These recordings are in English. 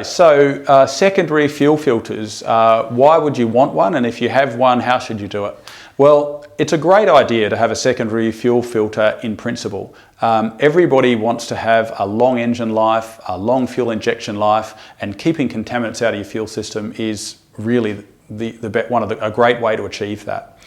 So secondary fuel filters, why would you want one? And if you have one, how should you do it? Well, it's a great idea to have a secondary fuel filter in principle. Everybody wants to have a long engine life, a long fuel injection life, and keeping contaminants out of your fuel system is really a great way to achieve that.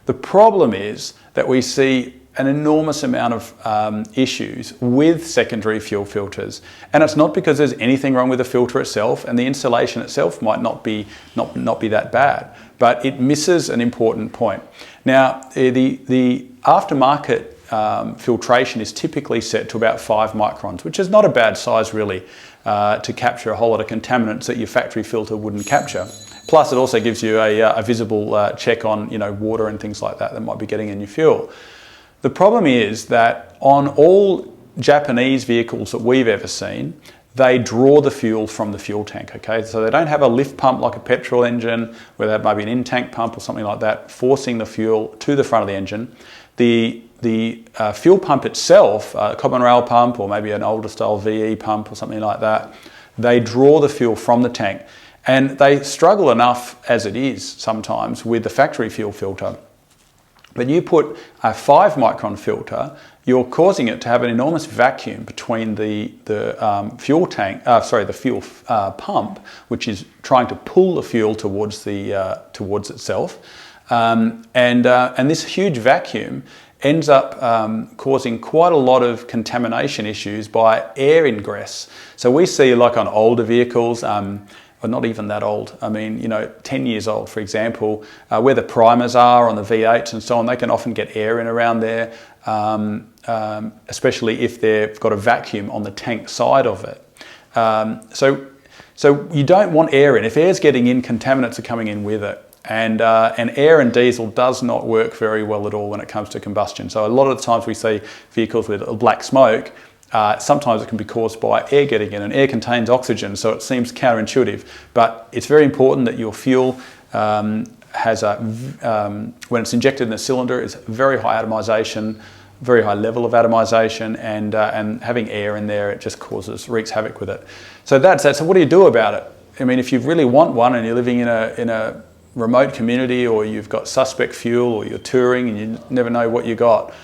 The problem is that we see an enormous amount of issues with secondary fuel filters, and it's not because there's anything wrong with the filter itself, and the installation itself might not be that bad, but it misses an important point. Now, the aftermarket filtration is typically set to about 5 microns, which is not a bad size really to capture a whole lot of contaminants that your factory filter wouldn't capture. Plus, it also gives you a visible check on water and things like that might be getting in your fuel. The problem is that on all Japanese vehicles that we've ever seen, they draw the fuel from the fuel tank, okay? So they don't have a lift pump like a petrol engine, where there might be an in-tank pump or something like that, forcing the fuel to the front of the engine. The fuel pump itself, a common rail pump or maybe an older style VE pump or something like that, they draw the fuel from the tank. And they struggle enough as it is sometimes with the factory fuel filter. But you put a 5 micron filter, you're causing it to have an enormous vacuum between the fuel tank, the fuel pump, which is trying to pull the fuel towards itself, and this huge vacuum ends up causing quite a lot of contamination issues by air ingress. So we see, like on older vehicles, or not even that old, I mean, 10 years old, for example, where the primers are on the V8s and so on, they can often get air in around there, especially if they've got a vacuum on the tank side of it. So you don't want air in. If air's getting in, contaminants are coming in with it. And air and diesel does not work very well at all when it comes to combustion. So a lot of the times we see vehicles with black smoke. Sometimes it can be caused by air getting in, and air contains oxygen, so it seems counterintuitive. But it's very important that your fuel has when it's injected in the cylinder, it's very high atomization, very high level of atomization, and having air in there, it just wreaks havoc with it. So that's that. So what do you do about it? I mean, if you really want one and you're living in a remote community, or you've got suspect fuel, or you're touring and you never know what you got,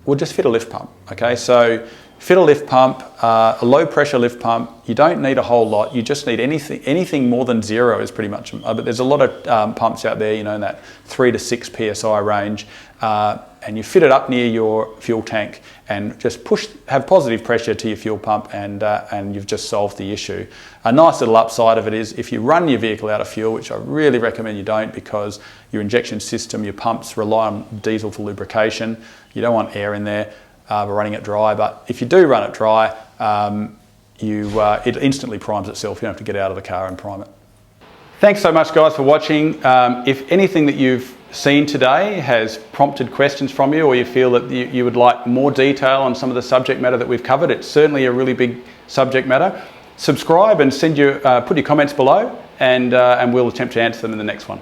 we'll just fit a lift pump, okay? So fit a lift pump, a low pressure lift pump. You don't need a whole lot. You just need anything more than 0 is pretty much, but there's a lot of pumps out there, in that 3 to 6 PSI range, and you fit it up near your fuel tank and just have positive pressure to your fuel pump, and you've just solved the issue. A nice little upside of it is if you run your vehicle out of fuel, which I really recommend you don't, because your injection system, your pumps rely on diesel for lubrication. You don't want air in there by running it dry, but if you do run it dry, it instantly primes itself. You don't have to get out of the car and prime it. Thanks so much, guys, for watching. If anything that you've seen today has prompted questions from you, or you feel that you would like more detail on some of the subject matter that we've covered, it's certainly a really big subject matter. Subscribe and put your comments below, and we'll attempt to answer them in the next one.